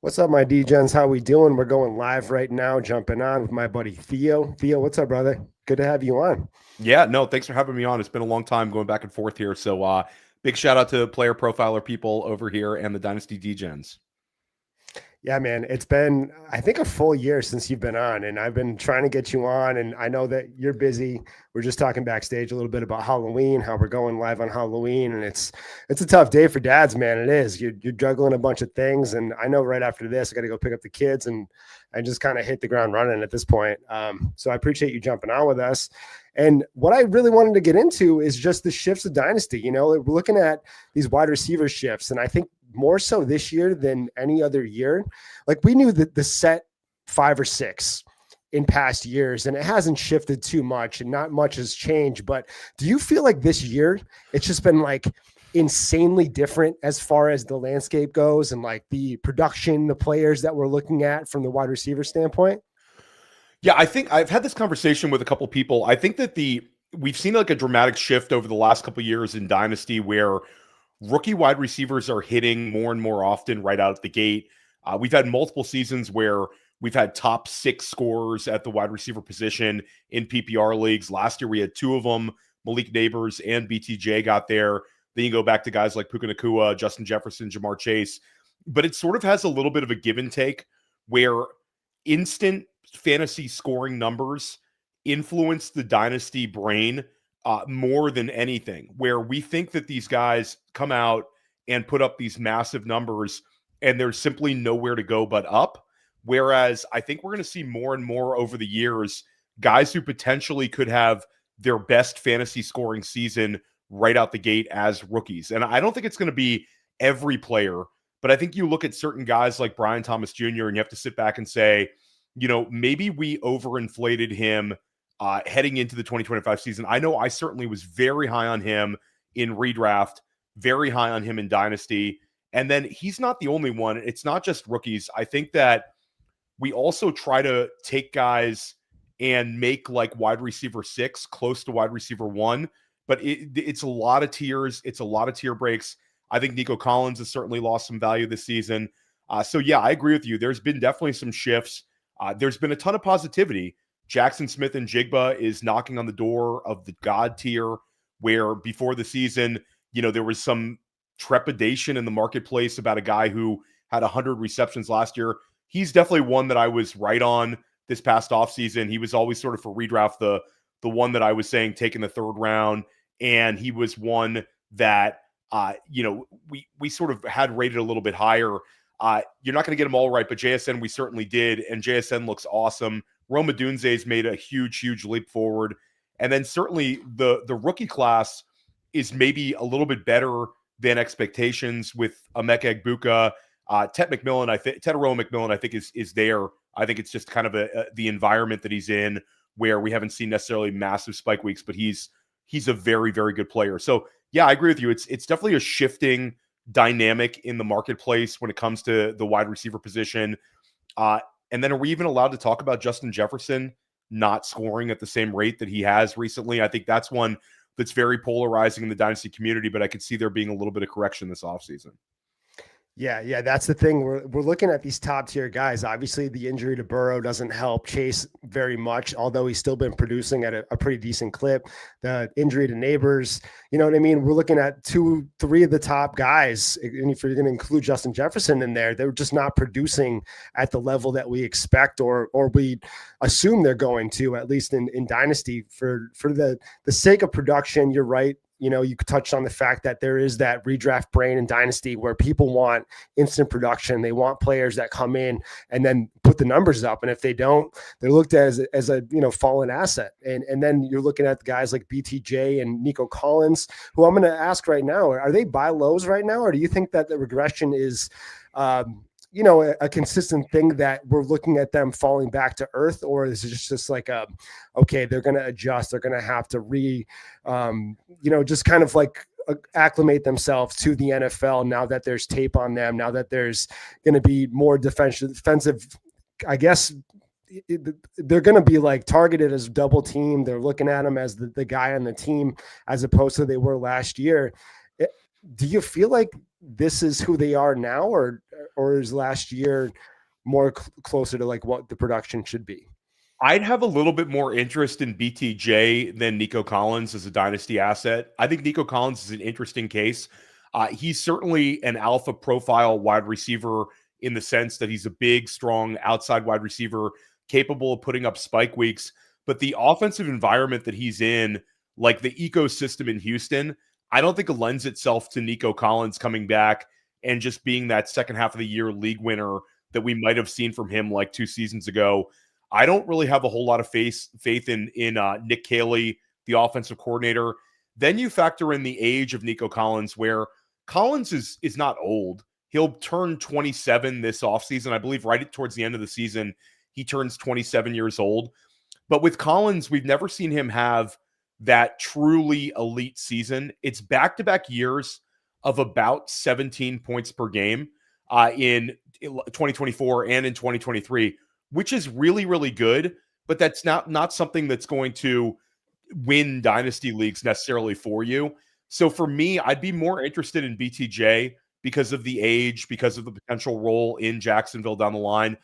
What's up, my D-Gens? How we doing? We're going live right now, jumping on with my buddy Theo. Theo, what's up, brother? Good to have you on. Yeah, no, thanks for having me on. It's been a long time going back and forth here. So big shout out to player profiler people over here and the Dynasty Degens. Yeah, man, it's been, I think, a full year since you've been on, and I've been trying to get you on, and I know that you're busy. We're just talking backstage a little bit about Halloween, how we're going live on Halloween, and it's a tough day for dads, man. It is. You're juggling a bunch of things, and I know right after this, I got to go pick up the kids and just kind of hit the ground running at this point. So I appreciate you jumping on with us. And what I really wanted to get into is just the shifts of Dynasty. You know, we're looking at these wide receiver shifts, and I think more so this year than any other year. Like, we knew that the set 5 or 6 in past years, and it hasn't shifted too much and not much has changed. But do you feel like this year it's just been like insanely different as far as the landscape goes and like the production, the players that we're looking at from the wide receiver standpoint? Yeah, I think I've had this conversation with a couple people. I think that we've seen like a dramatic shift over the last couple of years in Dynasty where rookie wide receivers are hitting more and more often right out of the gate. We've had multiple seasons where we've had top 6 scorers at the wide receiver position in PPR leagues. Last year we had 2 of them, Malik Neighbors and BTJ got there. Then you go back to guys like Puka Nacua, Justin Jefferson, Jamar Chase. But it sort of has a little bit of a give and take where instant fantasy scoring numbers influence the dynasty brain more than anything, where we think that these guys come out and put up these massive numbers and there's simply nowhere to go but up. Whereas I think we're going to see more and more over the years, guys who potentially could have their best fantasy scoring season right out the gate as rookies. And I don't think it's going to be every player, but I think you look at certain guys like Brian Thomas Jr. and you have to sit back and say, you know, maybe we overinflated him heading into the 2025 season. I know I certainly was very high on him in redraft, very high on him in Dynasty. And then he's not the only one. It's not just rookies. I think that we also try to take guys and make like wide receiver 6 close to wide receiver 1. But it's a lot of tiers. It's a lot of tier breaks. I think Nico Collins has certainly lost some value this season. So, yeah, I agree with you. There's been definitely some shifts. There's been a ton of positivity. Jackson Smith and Jigba is knocking on the door of the God tier, where before the season, you know, there was some trepidation in the marketplace about a guy who had 100 receptions last year. He's definitely one that I was right on this past offseason. He was always sort of for redraft the one that I was saying taking the 3rd round, and he was one that you know, we sort of had rated a little bit higher. You're not going to get them all right, but JSN we certainly did, and JSN looks awesome. Roma Dunze's made a huge leap forward. And then certainly the rookie class is maybe a little bit better than expectations with Emeka Egbuka. Ted McMillan, I think is there. I think it's just kind of the environment that he's in where we haven't seen necessarily massive spike weeks, but he's a very good player. So yeah, I agree with you. It's definitely a shifting dynamic in the marketplace when it comes to the wide receiver position. And then are we even allowed to talk about Justin Jefferson not scoring at the same rate that he has recently? I think that's one that's very polarizing in the dynasty community, but I could see there being a little bit of correction this offseason. Yeah, that's the thing. We're looking at these top tier guys. Obviously, the injury to Burrow doesn't help Chase very much, although he's still been producing at a pretty decent clip. The injury to Neighbors, you know what I mean? We're looking at 2-3 of the top guys, and if you're going to include Justin Jefferson in there, they're just not producing at the level that we expect or we assume they're going to, at least in Dynasty. For the sake of production, you're right. You know, you touched on the fact that there is that redraft brain in Dynasty where people want instant production. They want players that come in and then put the numbers up. And if they don't, they're looked at as a fallen asset. And then you're looking at the guys like BTJ and Nico Collins, who I'm going to ask right now, are they buy lows right now? Or do you think that the regression is, a consistent thing that we're looking at them falling back to earth? Or is it just like, okay, they're going to adjust. They're going to have to just kind of like acclimate themselves to the NFL now that there's tape on them, now that there's going to be more defensive, I guess. They're going to be like targeted as double team. They're looking at him as the guy on the team as opposed to they were last year. Do you feel like this is who they are now, or is last year more closer to like what the production should be? I'd have a little bit more interest in BTJ than Nico Collins as a dynasty asset. I think Nico Collins is an interesting case. He's certainly an alpha profile wide receiver in the sense that he's a big, strong outside wide receiver capable of putting up spike weeks. But the offensive environment that he's in, like the ecosystem in Houston, I don't think it lends itself to Nico Collins coming back and just being that second half of the year league winner that we might have seen from him like 2 seasons ago. I don't really have a whole lot of faith in Nick Caley, the offensive coordinator. Then you factor in the age of Nico Collins, where Collins is not old. He'll turn 27 this offseason. I believe right towards the end of the season, he turns 27 years old. But with Collins, we've never seen him have that truly elite season. It's back-to-back years of about 17 points per game in 2024 and in 2023. Which is really, really good, but that's not something that's going to win dynasty leagues necessarily for you. So for me, I'd be more interested in BTJ because of the age, because of the potential role in Jacksonville down the line.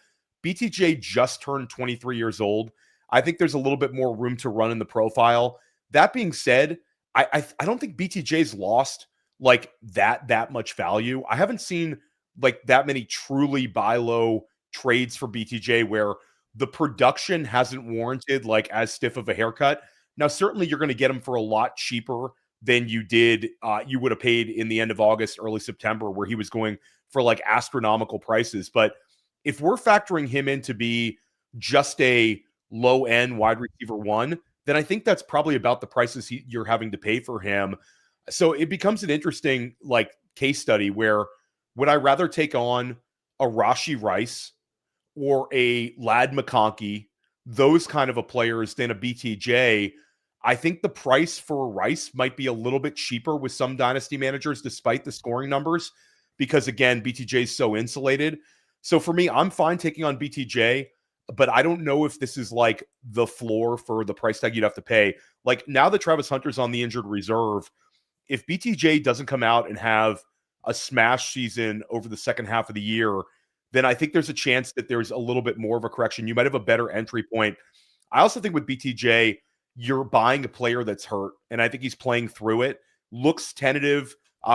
BTJ just turned 23 years old. I think there's a little bit more room to run in the profile. That being said, I don't think BTJ's lost like that much value. I haven't seen like that many truly buy low trades for BTJ where the production hasn't warranted like as stiff of a haircut. Now, certainly you're going to get him for a lot cheaper than you would have paid in the end of August, early September, where he was going for like astronomical prices. But if we're factoring him in to be just a low end wide receiver one, then I think that's probably about the prices you're having to pay for him. So it becomes an interesting like case study where would I rather take on a Rashee Rice or a Ladd McConkey, those kind of a players than a BTJ. I think the price for Rice might be a little bit cheaper with some dynasty managers, despite the scoring numbers, because again, BTJ is so insulated. So for me, I'm fine taking on BTJ, but I don't know if this is like the floor for the price tag you'd have to pay. Like now that Travis Hunter's on the injured reserve, if BTJ doesn't come out and have a smash season over the second half of the year, then I think there's a chance that there's a little bit more of a correction. You might have a better entry point. I also think with BTJ, you're buying a player that's hurt, and I think he's playing through it. Looks tentative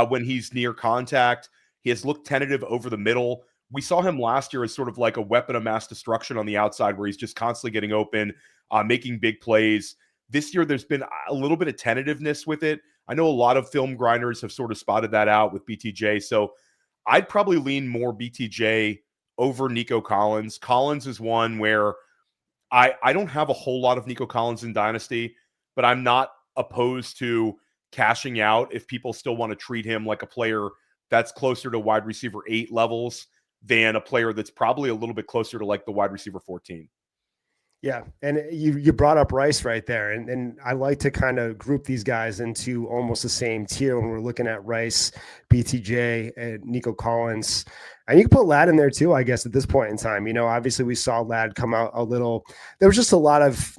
when he's near contact. He has looked tentative over the middle. We saw him last year as sort of like a weapon of mass destruction on the outside where he's just constantly getting open, making big plays. This year, there's been a little bit of tentativeness with it. I know a lot of film grinders have sort of spotted that out with BTJ. So I'd probably lean more BTJ over Nico Collins. Collins is one where I don't have a whole lot of Nico Collins in Dynasty, but I'm not opposed to cashing out if people still want to treat him like a player that's closer to wide receiver 8 levels than a player that's probably a little bit closer to like the wide receiver 14. Yeah. And you brought up Rice right there. And I like to kind of group these guys into almost the same tier when we're looking at Rice, BTJ, and Nico Collins. And you can put Ladd in there too, I guess, at this point in time. You know, obviously we saw Ladd come out a little. There was just a lot of,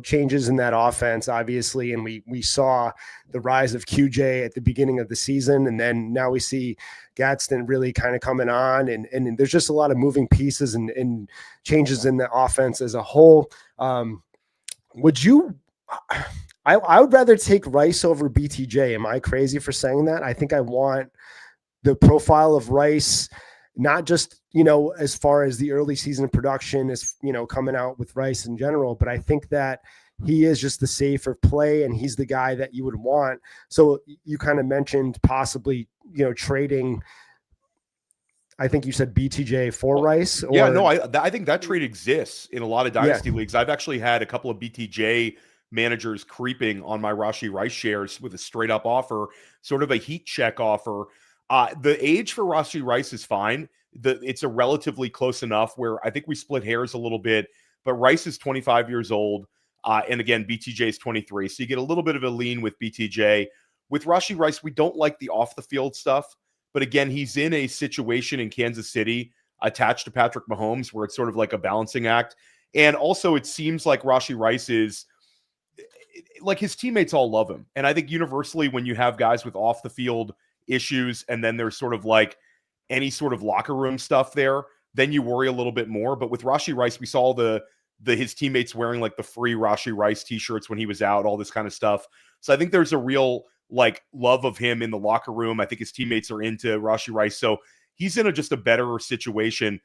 changes in that offense, obviously. And we saw the rise of QJ at the beginning of the season. And then now we see Gadsden really kind of coming on. And there's just a lot of moving pieces and changes in the offense as a whole. Would you – I would rather take Rice over BTJ. Am I crazy for saying that? I think I want the profile of Rice – not just, as far as the early season production is, coming out with Rice in general, but I think that he is just the safer play and he's the guy that you would want. So you kind of mentioned possibly, trading, I think you said BTJ for Rice. Yeah, no, I think that trade exists in a lot of dynasty leagues. I've actually had a couple of BTJ managers creeping on my Rashee Rice shares with a straight up offer, sort of a heat check offer. The age for Rashee Rice is fine. It's a relatively close enough where I think we split hairs a little bit, but Rice is 25 years old. And again, BTJ is 23. So you get a little bit of a lean with BTJ. With Rashee Rice, we don't like the off the field stuff, but again, he's in a situation in Kansas City attached to Patrick Mahomes where it's sort of like a balancing act. And also it seems like Rashee Rice is like his teammates all love him. And I think universally when you have guys with off the field issues, and then there's sort of like any sort of locker room stuff there, then you worry a little bit more. But with Rashee Rice, we saw his teammates wearing like the free Rashee Rice t-shirts when he was out, all this kind of stuff. So I think there's a real like love of him in the locker room. I think his teammates are into Rashee Rice. So he's in just a better situation.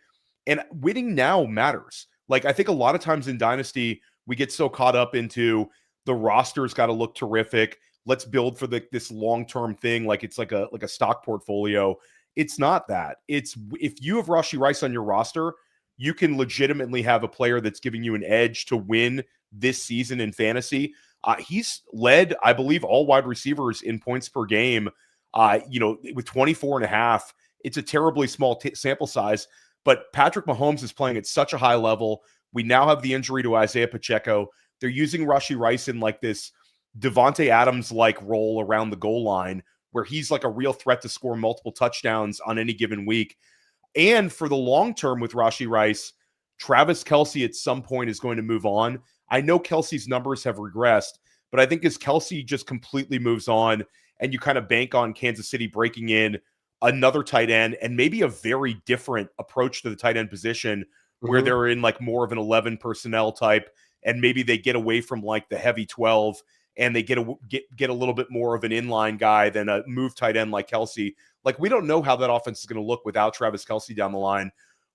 And winning now matters. Like, I think a lot of times in Dynasty, we get so caught up into the roster's got to look terrific. Let's build for this long-term thing. Like it's like a stock portfolio. It's not that. It's if you have Rashee Rice on your roster, you can legitimately have a player that's giving you an edge to win this season in fantasy. He's led, I believe, all wide receivers in points per game, with 24.5. It's a terribly small sample size, but Patrick Mahomes is playing at such a high level. We now have the injury to Isaiah Pacheco. They're using Rashee Rice in like this Devontae Adams-like role around the goal line where he's like a real threat to score multiple touchdowns on any given week. And for the long term with Rashee Rice, Travis Kelce at some point is going to move on. I know Kelce's numbers have regressed, but I think as Kelce just completely moves on and you kind of bank on Kansas City breaking in another tight end and maybe a very different approach to the tight end position where they're in like more of an 11 personnel type, and maybe they get away from like the heavy 12 and they get a little bit more of an inline guy than a move tight end like Kelce. Like, we don't know how that offense is going to look without Travis Kelce down the line.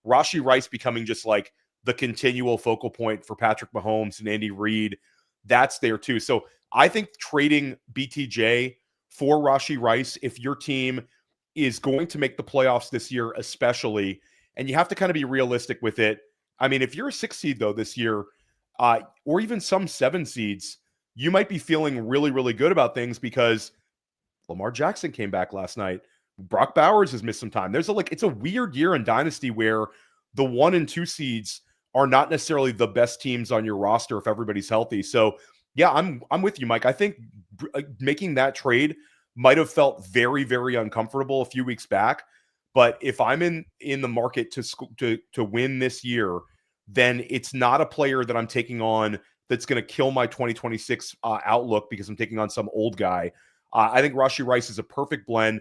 Rashee Rice becoming just like the continual focal point for Patrick Mahomes and Andy Reid, that's there too. So I think trading BTJ for Rashee Rice, if your team is going to make the playoffs this year, especially, and you have to kind of be realistic with it. I mean, if you're a 6 seed though this year, or even some 7 seeds, you might be feeling really, really good about things because Lamar Jackson came back last night. Brock Bowers has missed some time. It's a weird year in Dynasty where the 1 and 2 seeds are not necessarily the best teams on your roster if everybody's healthy. So yeah, I'm with you, Mike. I think making that trade might have felt very, very uncomfortable a few weeks back. But if I'm in the market to win this year, then it's not a player that I'm taking on that's going to kill my 2026 outlook because I'm taking on some old guy. I think Rashee Rice is a perfect blend.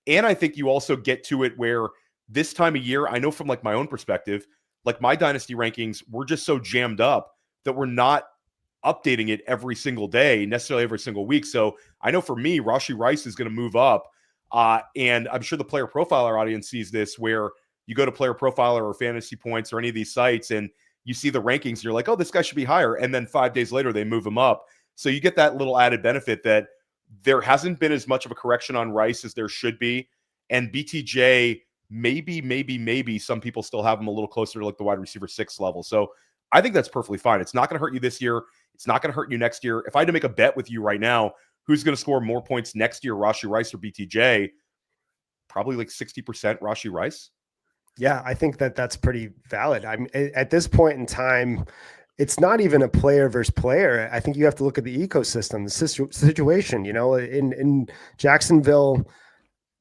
And I think you also get to it where this time of year, I know from like my own perspective, like my Dynasty rankings, we're just so jammed up that we're not updating it every single day, necessarily every single week. So I know for me, Rashee Rice is going to move up. And I'm sure the Player Profiler audience sees this, where you go to Player Profiler or Fantasy Points or any of these sites and you see the rankings and you're like, oh, this guy should be higher. And then 5 days later, they move him up. So you get that little added benefit that there hasn't been as much of a correction on Rice as there should be. And BTJ, maybe some people still have him a little closer to like the wide receiver 6 level. So I think that's perfectly fine. It's not going to hurt you this year. It's not going to hurt you next year. If I had to make a bet with you right now, who's going to score more points next year, Rashee Rice or BTJ? Probably like 60% Rashee Rice. Yeah, I think that's pretty valid. I'm at this point in time, it's not even a player versus player. I think you have to look at the ecosystem, the situation. In Jacksonville,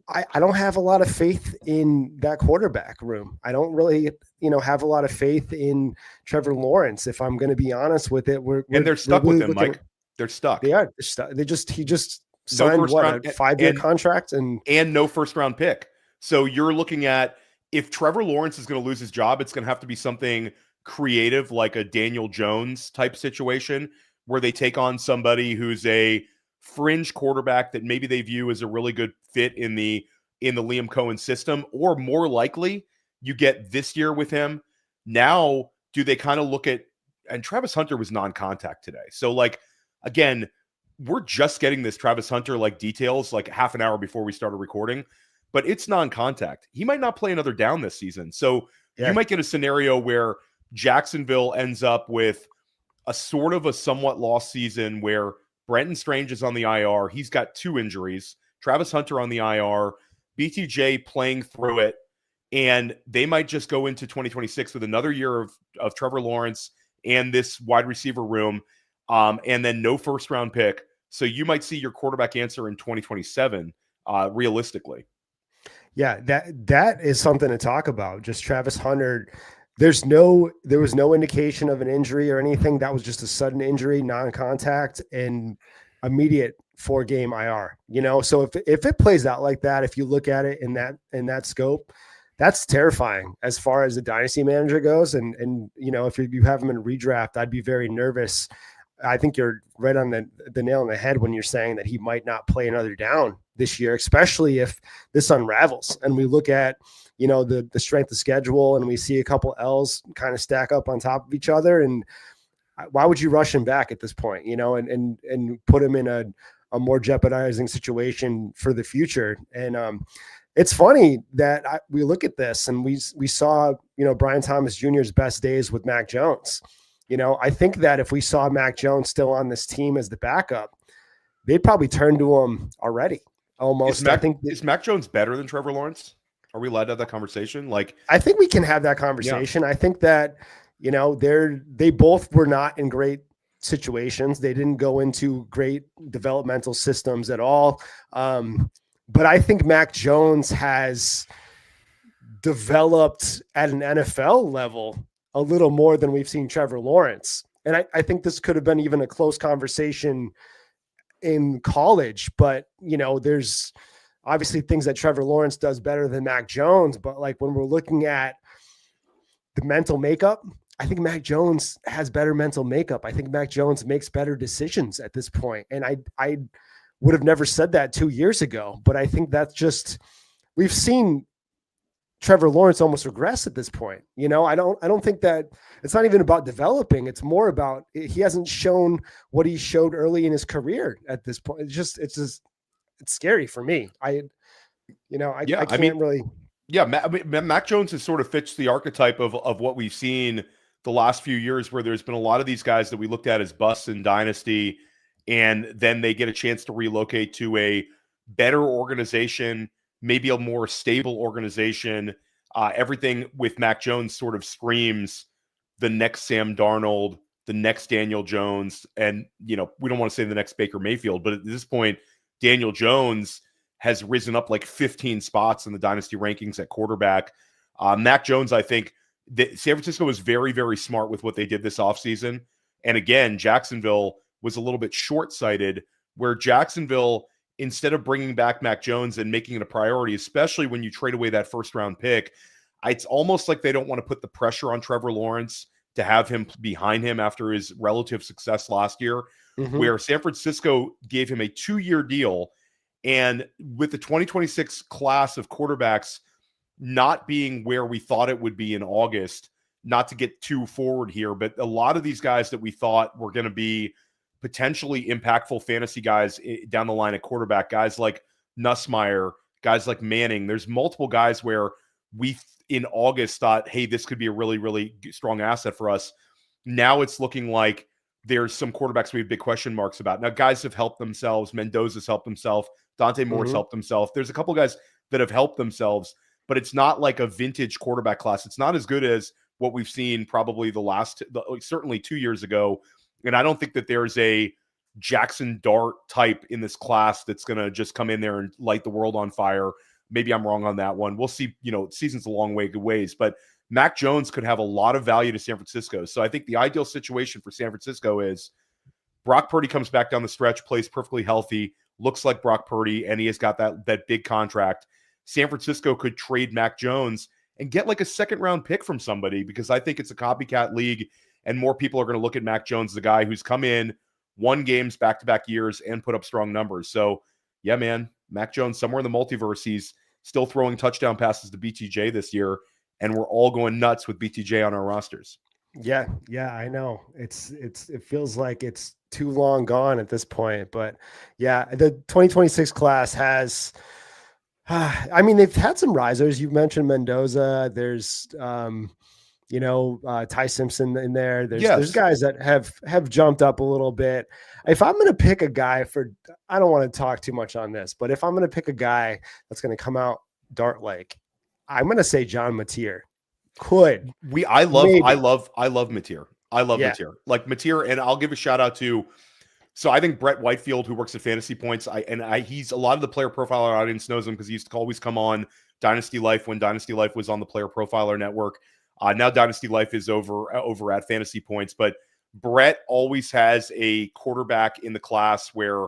I don't have a lot of faith in that quarterback room. I don't really, have a lot of faith in Trevor Lawrence. If I'm going to be honest with it, they're stuck with him, Mike. They're stuck. They are. He just signed a 5-year contract and no first round pick. So you're looking at, if Trevor Lawrence is going to lose his job, it's going to have to be something creative, like a Daniel Jones type situation where they take on somebody who's a fringe quarterback that maybe they view as a really good fit in the Liam Cohen system, or more likely you get this year with him. Now, do they kind of look at, and Travis Hunter was non-contact today. So like, again, we're just getting this Travis Hunter like details like half an hour before we started recording, but it's non-contact. He might not play another down this season. So you might get a scenario where Jacksonville ends up with a sort of a somewhat lost season where Brenton Strange is on the IR. He's got 2 injuries. Travis Hunter on the IR. BTJ playing through it. And they might just go into 2026 with another year of Trevor Lawrence and this wide receiver room, and then no first round pick. So you might see your quarterback answer in 2027, realistically. Yeah, that is something to talk about. Just Travis Hunter. There was no indication of an injury or anything. That was just a sudden injury, non-contact. And immediate 4-game IR, so if it plays out like that, if you look at it in that scope, that's terrifying as far as the dynasty manager goes. And if you have him in redraft, I'd be very nervous. I think you're right on the nail on the head when you're saying that he might not play another down this year, especially if this unravels and we look at, the strength of schedule and we see a couple L's kind of stack up on top of each other. And why would you rush him back at this point, and put him in a more jeopardizing situation for the future? And it's funny that we look at this and we saw, Brian Thomas Jr.'s best days with Mac Jones. I think that if we saw Mac Jones still on this team as the backup, they'd probably turn to him already. Almost. Is Mac Jones better than Trevor Lawrence? Are we allowed to have that conversation? I think we can have that conversation. Yeah. I think that, they both were not in great situations. They didn't go into great developmental systems at all. But I think Mac Jones has developed at an NFL level a little more than we've seen Trevor Lawrence. And I think this could have been even a close conversation in college, but there's obviously things that Trevor Lawrence does better than Mac Jones. But when we're looking at the mental makeup, I think Mac Jones has better mental makeup. I think Mac Jones makes better decisions at this point. And I would have never said that 2 years ago, but I think that's just, we've seen Trevor Lawrence almost regress at this point. I don't think that it's not even about developing. It's more about, he hasn't shown what he showed early in his career at this point. It's scary for me. I can't really. Yeah. Mac Jones has sort of fits the archetype of what we've seen the last few years, where there's been a lot of these guys that we looked at as busts in Dynasty, and then they get a chance to relocate to a better organization, maybe a more stable organization. Everything with Mac Jones sort of screams the next Sam Darnold, the next Daniel Jones. And, we don't want to say the next Baker Mayfield, but at this point, Daniel Jones has risen up like 15 spots in the dynasty rankings at quarterback. Mac Jones, I think that San Francisco was very, very smart with what they did this offseason. And again, Jacksonville was a little bit short-sighted, where Jacksonville, instead of bringing back Mac Jones and making it a priority, especially when you trade away that first-round pick, it's almost like they don't want to put the pressure on Trevor Lawrence to have him behind him after his relative success last year, where San Francisco gave him a 2-year deal. And with the 2026 class of quarterbacks not being where we thought it would be in August, not to get too forward here, but a lot of these guys that we thought were going to be potentially impactful fantasy guys down the line at quarterback, guys like Nussmeier, guys like Manning. There's multiple guys where we in August thought, hey, this could be a really, really strong asset for us. Now it's looking like there's some quarterbacks we have big question marks about. Now, guys have helped themselves. Mendoza's helped himself. Dante Moore's helped himself. There's a couple guys that have helped themselves, but it's not like a vintage quarterback class. It's not as good as what we've seen probably certainly 2 years ago. And I don't think that there's a Jackson Dart type in this class that's going to just come in there and light the world on fire. Maybe I'm wrong on that one. We'll see. Season's a long ways, but Mac Jones could have a lot of value to San Francisco. So I think the ideal situation for San Francisco is Brock Purdy comes back down the stretch, plays perfectly healthy, looks like Brock Purdy, and he has got that big contract. San Francisco could trade Mac Jones and get like a second-round pick from somebody, because I think it's a copycat league, and more people are going to look at Mac Jones, the guy who's come in, won games back-to-back years, and put up strong numbers. So, yeah, man, Mac Jones, somewhere in the multiverse, he's still throwing touchdown passes to BTJ this year, and we're all going nuts with BTJ on our rosters. Yeah, I know. It feels like it's too long gone at this point, but yeah, the 2026 class has. They've had some risers. You mentioned Mendoza. There's, Ty Simpson in there. There's guys that have jumped up a little bit. If I'm going to pick a guy I don't want to talk too much on this, but if I'm going to pick a guy that's going to come out Dart Lake, I'm going to say John Mateer. I love Mateer. I love Mateer. Like Mateer, and I'll give a shout out to. So I think Brett Whitefield, who works at Fantasy Points, he's a lot of the player profiler audience knows him because he used to always come on Dynasty Life when Dynasty Life was on the Player Profiler Network. Now Dynasty Life is over at Fantasy Points, but Brett always has a quarterback in the class where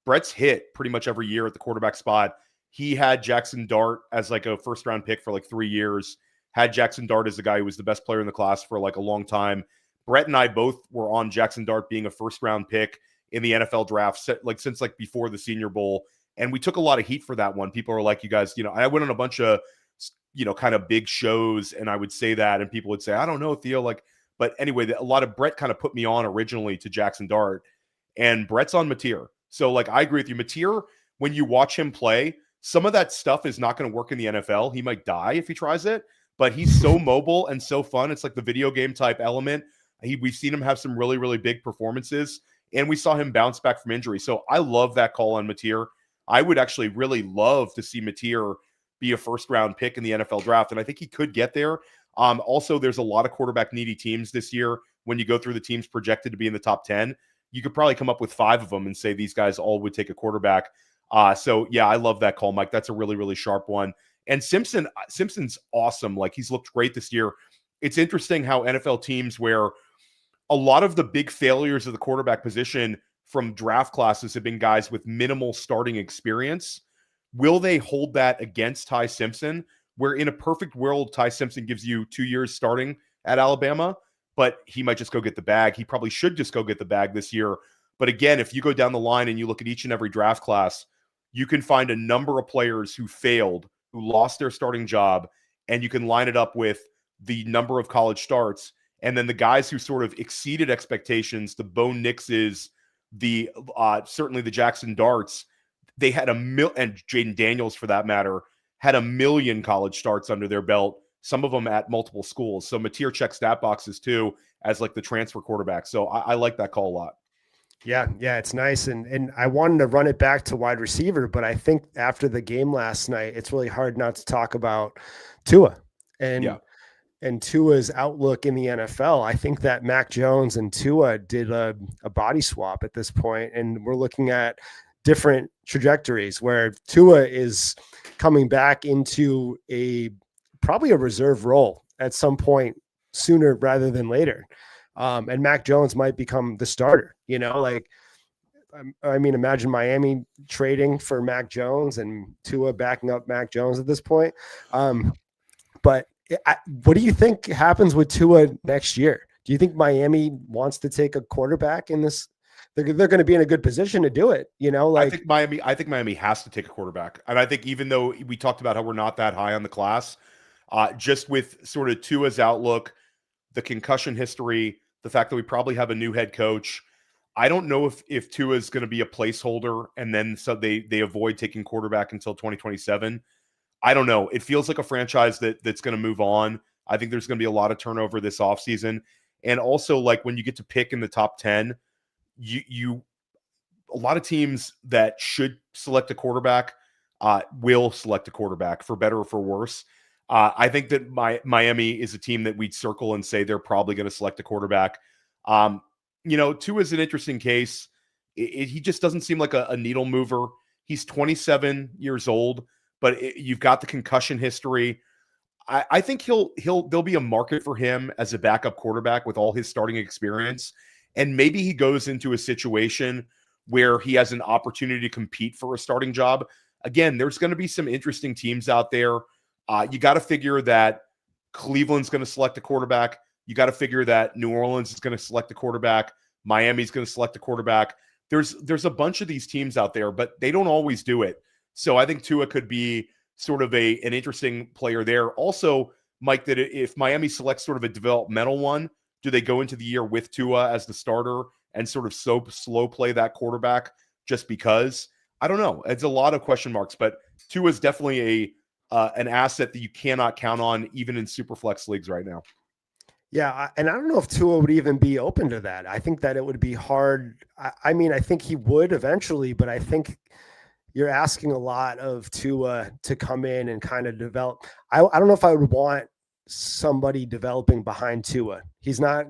Brett's hit pretty much every year at the quarterback spot. He had Jackson Dart as like a first round pick for like 3 years, had Jackson Dart as the guy who was the best player in the class for like a long time. Brett and I both were on Jackson Dart being a first round pick in the NFL draft, since like before the Senior Bowl. And we took a lot of heat for that one. People were like, you guys, I went on a bunch of, kind of big shows and I would say that, and people would say, I don't know, Theo, but anyway, a lot of Brett kind of put me on originally to Jackson Dart, and Brett's on Mateer. So I agree with you. Mateer, when you watch him play, some of that stuff is not going to work in the NFL. He might die if he tries it, but he's so mobile and so fun. It's like the video game type element. We've seen him have some really, really big performances, and we saw him bounce back from injury. So I love that call on Mateer. I would actually really love to see Mateer be a first-round pick in the NFL draft, and I think he could get there. Also, there's a lot of quarterback-needy teams this year. When you go through the teams projected to be in the top 10, you could probably come up with 5 of them and say these guys all would take a quarterback. So, yeah, I love that call, Mike. That's a really, really sharp one. And Simpson's awesome. He's looked great this year. It's interesting how NFL teams where a lot of the big failures of the quarterback position from draft classes have been guys with minimal starting experience. Will they hold that against Ty Simpson, where in a perfect world, Ty Simpson gives you 2 years starting at Alabama, but he might just go get the bag. He probably should just go get the bag this year. But again, if you go down the line and you look at each and every draft class, you can find a number of players who failed, who lost their starting job, and you can line it up with the number of college starts. And then the guys who sort of exceeded expectations, the Bo Nixes, the certainly the Jackson Darts, they had and Jaden Daniels for that matter, had 1 million college starts under their belt, some of them at multiple schools. So Mateer checks that boxes too as the transfer quarterback. So I like that call a lot. Yeah, it's nice. And I wanted to run it back to wide receiver, but I think after the game last night, it's really hard not to talk about Tua and Tua's outlook in the NFL. I think that Mac Jones and Tua did a body swap at this point, and we're looking at different trajectories where Tua is coming back into probably a reserve role at some point sooner rather than later. And Mac Jones might become the starter, imagine Miami trading for Mac Jones and Tua backing up Mac Jones at this point. But what do you think happens with Tua next year? Do you think Miami wants to take a quarterback in this? They're going to be in a good position to do it. I think Miami has to take a quarterback. And I think even though we talked about how we're not that high on the class, just with sort of Tua's outlook, the concussion history, the fact that we probably have a new head coach, I don't know if Tua is going to be a placeholder and then so they avoid taking quarterback until 2027. I don't know. It feels like a franchise that's going to move on. I think there's going to be a lot of turnover this offseason. And also, when you get to pick in the top 10, a lot of teams that should select a quarterback will select a quarterback for better or for worse. I think that Miami is a team that we'd circle and say they're probably going to select a quarterback. Tua is an interesting case. He just doesn't seem like a needle mover. He's 27 years old, but you've got the concussion history. I think there'll be a market for him as a backup quarterback with all his starting experience. And maybe he goes into a situation where he has an opportunity to compete for a starting job. Again, there's going to be some interesting teams out there. You got to figure that Cleveland's going to select a quarterback. You got to figure that New Orleans is going to select a quarterback. Miami's going to select a quarterback. There's a bunch of these teams out there, but they don't always do it. So I think Tua could be sort of an interesting player there. Also, Mike, that if Miami selects sort of a developmental one, do they go into the year with Tua as the starter and sort of slow play that quarterback just because? I don't know. It's a lot of question marks, but Tua is definitely an asset that you cannot count on even in super flex leagues right now. Yeah, and I don't know if Tua would even be open to that. I think that it would be hard. I think he would eventually, but I think you're asking a lot of Tua to come in and kind of develop. I don't know if I would want somebody developing behind Tua. He's not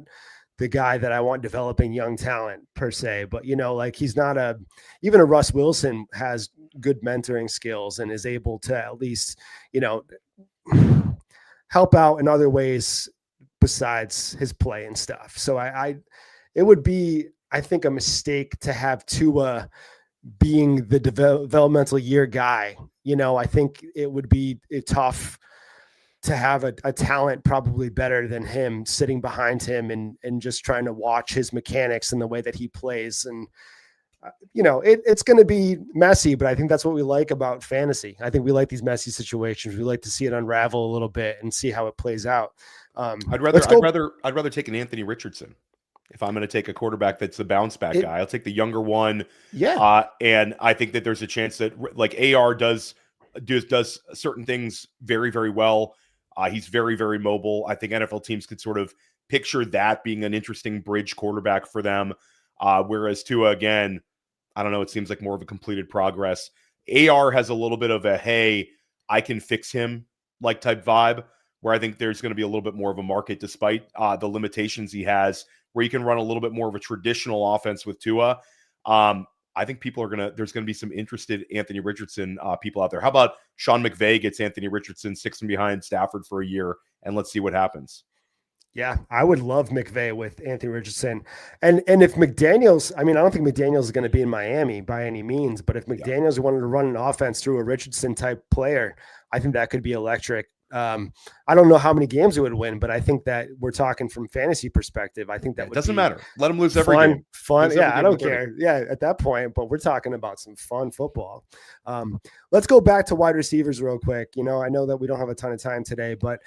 the guy that I want developing young talent per se, but he's not even a Russ Wilson has good mentoring skills and is able to at least, help out in other ways besides his play and stuff. So it would be, I think, a mistake to have Tua being the developmental year guy. I think it would be tough to have a talent probably better than him sitting behind him and just trying to watch his mechanics and the way that he plays. And, it's going to be messy, but I think that's what we like about fantasy. I think we like these messy situations. We like to see it unravel a little bit and see how it plays out. I'd rather take an Anthony Richardson. If I'm going to take a quarterback that's the bounce back guy, I'll take the younger one. Yeah. And I think that there's a chance that like AR does certain things very, very well. He's very, very mobile. I think NFL teams could sort of picture that being an interesting bridge quarterback for them. Whereas Tua, again, I don't know, it seems like more of a completed progress. AR has a little bit of a, hey, I can fix him like type vibe, where I think there's going to be a little bit more of a market despite the limitations he has, where you can run a little bit more of a traditional offense with Tua. I think there's going to be some interested Anthony Richardson people out there. How about Sean McVay gets Anthony Richardson, sticks him behind Stafford for a year, and let's see what happens. Yeah, I would love McVay with Anthony Richardson. And if McDaniels, I don't think McDaniels is going to be in Miami by any means, but if McDaniels wanted to run an offense through a Richardson type player, I think that could be electric. I don't know how many games it would win, but I think that we're talking from fantasy perspective. I think that doesn't matter. Let them lose every game. Fun. Yeah, I don't care. Yeah, at that point, but we're talking about some fun football. Let's go back to wide receivers real quick. I know that we don't have a ton of time today, but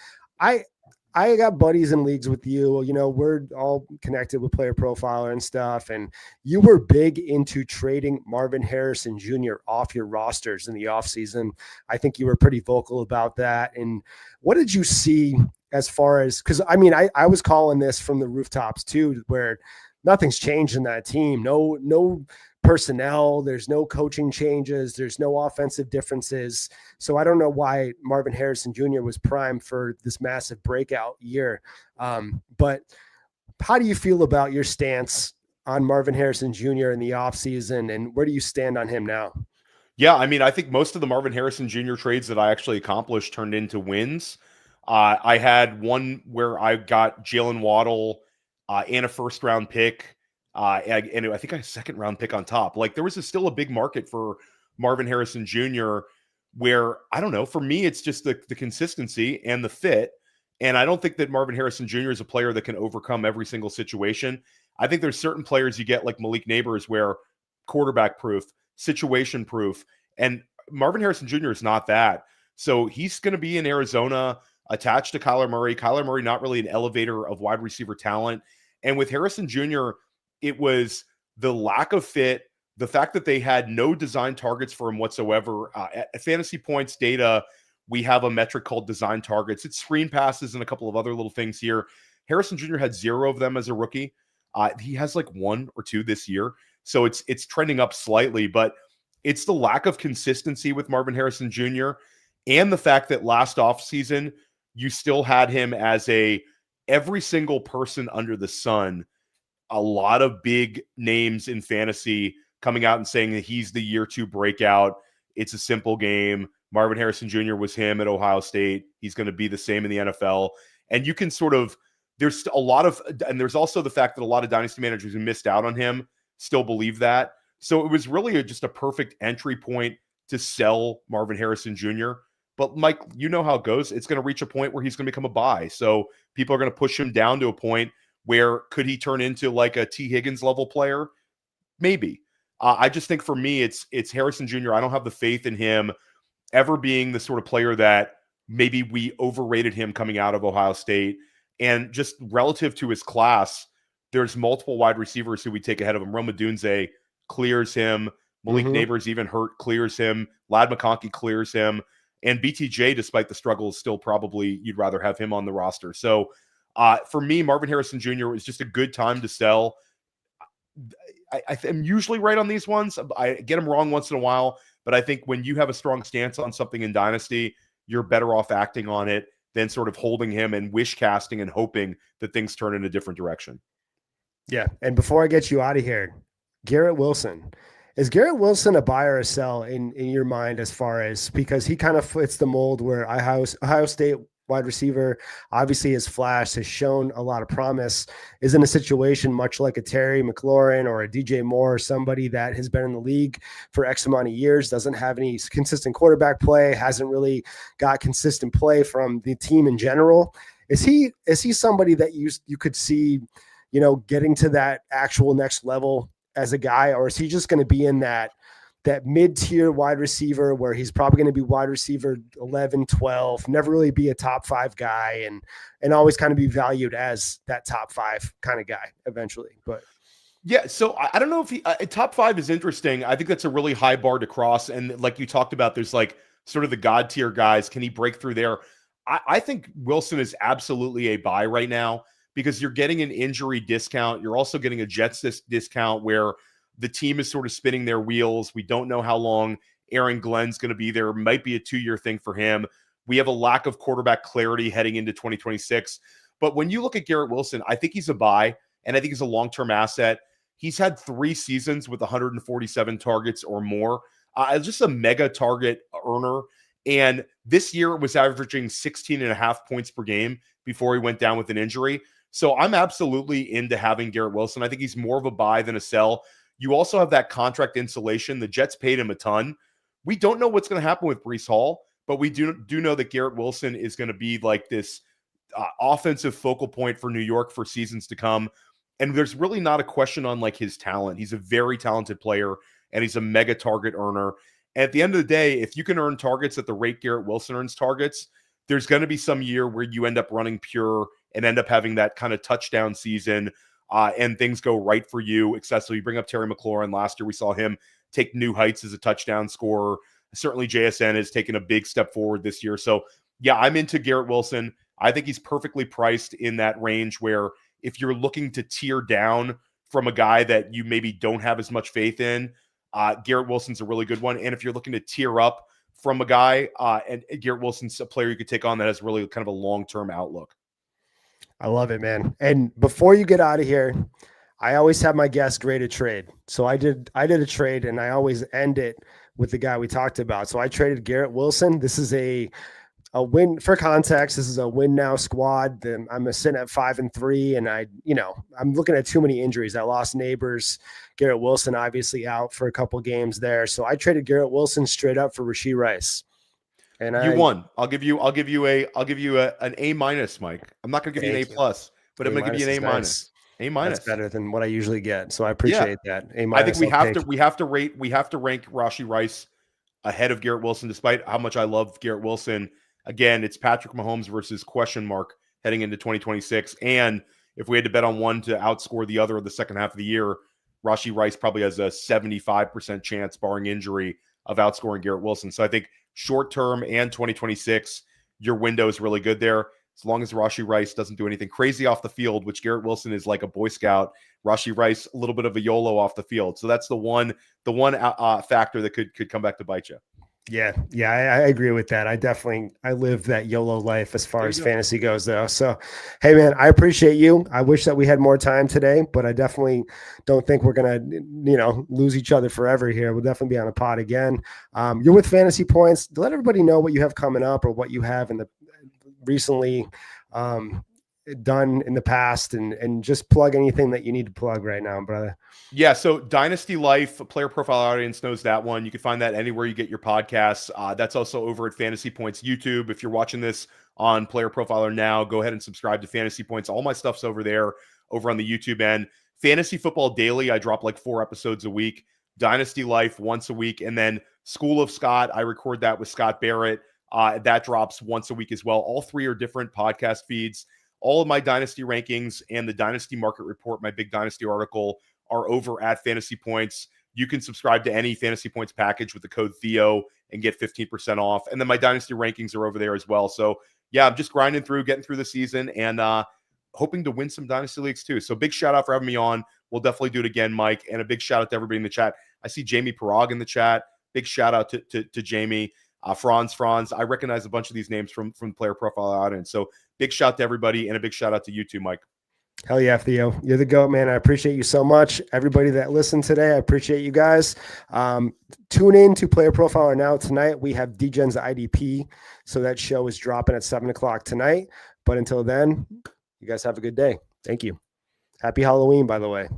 I got buddies in leagues with you. We're all connected with Player Profiler and stuff. And you were big into trading Marvin Harrison Jr. off your rosters in the offseason. I think you were pretty vocal about that. And what did you see as far as, because I was calling this from the rooftops too, where nothing's changed in that team. No personnel, there's no coaching changes, there's no offensive differences. So I don't know why Marvin Harrison Jr. was primed for this massive breakout year. But how do you feel about your stance on Marvin Harrison Jr. in the offseason, and where do you stand on him now? Yeah, I think most of the Marvin Harrison Jr. trades that I actually accomplished turned into wins. I had one where I got Jalen Waddle and a first-round pick. And I think I had a second-round pick on top. Like, there was still a big market for Marvin Harrison Jr. where, I don't know, for me, it's just the consistency and the fit. And I don't think that Marvin Harrison Jr. is a player that can overcome every single situation. I think there's certain players you get like Malik Neighbors where quarterback proof, situation proof. And Marvin Harrison Jr. is not that. So he's going to be in Arizona attached to Kyler Murray. Kyler Murray, not really an elevator of wide receiver talent. And with Harrison Jr., it was the lack of fit, the fact that they had no design targets for him whatsoever. At Fantasy Points data, we have a metric called design targets. It's screen passes and a couple of other little things here. Harrison Jr. had 0 of them as a rookie. He has like 1 or 2 this year. So it's trending up slightly, but it's the lack of consistency with Marvin Harrison Jr. and the fact that last offseason, you still had him as every single person under the sun. A lot of big names in fantasy coming out and saying that he's the year 2 breakout. It's a simple game. Marvin Harrison Jr. was him at Ohio State. He's going to be the same in the NFL. And you can there's also the fact that a lot of dynasty managers who missed out on him still believe that. So it was really just a perfect entry point to sell Marvin Harrison Jr. But Mike, you know how it goes. It's going to reach a point where he's going to become a buy. So people are going to push him down to a point where could he turn into like a T. Higgins level player? Maybe. I just think for me, it's Harrison Jr. I don't have the faith in him ever being the sort of player that maybe we overrated him coming out of Ohio State. And just relative to his class, there's multiple wide receivers who we take ahead of him. Rome Odunze clears him. Malik Neighbors, even hurt, clears him. Ladd McConkey clears him. And BTJ, despite the struggles, still probably you'd rather have him on the roster. So for me, Marvin Harrison Jr. is just a good time to sell. I'm usually right on these ones. I get them wrong once in a while, but I think when you have a strong stance on something in Dynasty, you're better off acting on it than sort of holding him and wish casting and hoping that things turn in a different direction. Yeah. And before I get you out of here, Garrett Wilson. Is Garrett Wilson a buy or a sell in your mind as far as, because he kind of fits the mold where Ohio State wide receiver, obviously has flashed, has shown a lot of promise, is in a situation much like a Terry McLaurin or a DJ Moore, or somebody that has been in the league for X amount of years, doesn't have any consistent quarterback play, hasn't really got consistent play from the team in general. Is he somebody that you could see, getting to that actual next level as a guy, or is he just going to be in that mid-tier wide receiver where he's probably going to be wide receiver 11, 12, never really be a top 5 guy and always kind of be valued as that top 5 kind of guy eventually? But yeah, so I don't know if he top 5 is interesting. I think that's a really high bar to cross. And like you talked about, there's like sort of the God tier guys. Can he break through there? I think Wilson is absolutely a buy right now because you're getting an injury discount. You're also getting a Jets discount where the team is sort of spinning their wheels. We don't know how long Aaron Glenn's going to be there. It might be a 2-year thing for him. We have a lack of quarterback clarity heading into 2026. But when you look at Garrett Wilson, I think he's a buy, and I think he's a long-term asset. He's had 3 seasons with 147 targets or more. Just a mega target earner. And this year it was averaging 16.5 points per game before he went down with an injury. So I'm absolutely into having Garrett Wilson. I think he's more of a buy than a sell. You also have that contract insulation. The Jets paid him a ton. We don't know what's going to happen with Breece Hall, but we do know that Garrett Wilson is going to be like this offensive focal point for New York for seasons to come. And there's really not a question on like his talent. He's a very talented player and he's a mega target earner. And at the end of the day, if you can earn targets at the rate Garrett Wilson earns targets, there's going to be some year where you end up running pure and end up having that kind of touchdown season and things go right for you. Accessible. You bring up Terry McLaurin. Last year, we saw him take new heights as a touchdown scorer. Certainly, JSN has taken a big step forward this year. So, yeah, I'm into Garrett Wilson. I think he's perfectly priced in that range where if you're looking to tear down from a guy that you maybe don't have as much faith in, Garrett Wilson's a really good one. And if you're looking to tear up from a guy, and Garrett Wilson's a player you could take on that has really kind of a long-term outlook. I love it, man. And before you get out of here, I always have my guest grade a trade. So I did a trade, and I always end it with the guy we talked about. So I traded Garrett Wilson. This is a win. For context, this is a win now squad. I'm sitting at 5-3, and I'm looking at too many injuries. I lost Neighbors. Garrett Wilson obviously out for a couple games there. So I traded Garrett Wilson straight up for Rashee Rice. And you won. I'll give you an A minus, Mike. I'm not going to give you an A plus, but I'm going to give you an A minus. A minus. That's better than what I usually get. So I appreciate that. A minus. I think we have to rank Rashee Rice ahead of Garrett Wilson, despite how much I love Garrett Wilson. Again, it's Patrick Mahomes versus question mark heading into 2026. And if we had to bet on one to outscore the other of the second half of the year, Rashee Rice probably has a 75% chance, barring injury, of outscoring Garrett Wilson. So I think short term and 2026, your window is really good there. As long as Rashee Rice doesn't do anything crazy off the field, which Garrett Wilson is like a Boy Scout. Rashee Rice, a little bit of a YOLO off the field. So that's the one factor that could come back to bite you. Yeah, I agree with that. I live that YOLO life as far as fantasy goes, though. So, hey, man, I appreciate you. I wish that we had more time today, but I definitely don't think we're gonna, lose each other forever here. We'll definitely be on a pod again. You're with Fantasy Points. Let everybody know what you have coming up or what you have in the recently done in the past, and just plug anything that you need to plug right now, brother. Yeah, so Dynasty Life, player profile audience knows that one. You can find that anywhere you get your podcasts. That's also over at Fantasy Points YouTube. If you're watching this on Player Profiler now, go ahead and subscribe to Fantasy Points. All my stuff's over there, over on the YouTube end. Fantasy Football Daily, I drop like 4 episodes a week. Dynasty Life once a week. And then School of Scott, I record that with Scott Barrett. That drops once a week as well. All 3 are different podcast feeds. All of my Dynasty rankings and the Dynasty Market Report, my big Dynasty article, are over at Fantasy Points. You can subscribe to any Fantasy Points package with the code Theo and get 15% off. And then my Dynasty rankings are over there as well. So, yeah, I'm just grinding through, getting through the season, and hoping to win some Dynasty Leagues too. So big shout out for having me on. We'll definitely do it again, Mike. And a big shout out to everybody in the chat. I see Jamie Parag in the chat. Big shout out to Jamie. Franz. I recognize a bunch of these names from Player Profile audience. So big shout out to everybody, and a big shout out to you too, Mike. Hell yeah, Theo. You're the GOAT, man. I appreciate you so much. Everybody that listened today, I appreciate you guys. Tune in to Player Profiler Now tonight. We have DGen's IDP, so that show is dropping at 7 o'clock tonight. But until then, you guys have a good day. Thank you. Happy Halloween, by the way.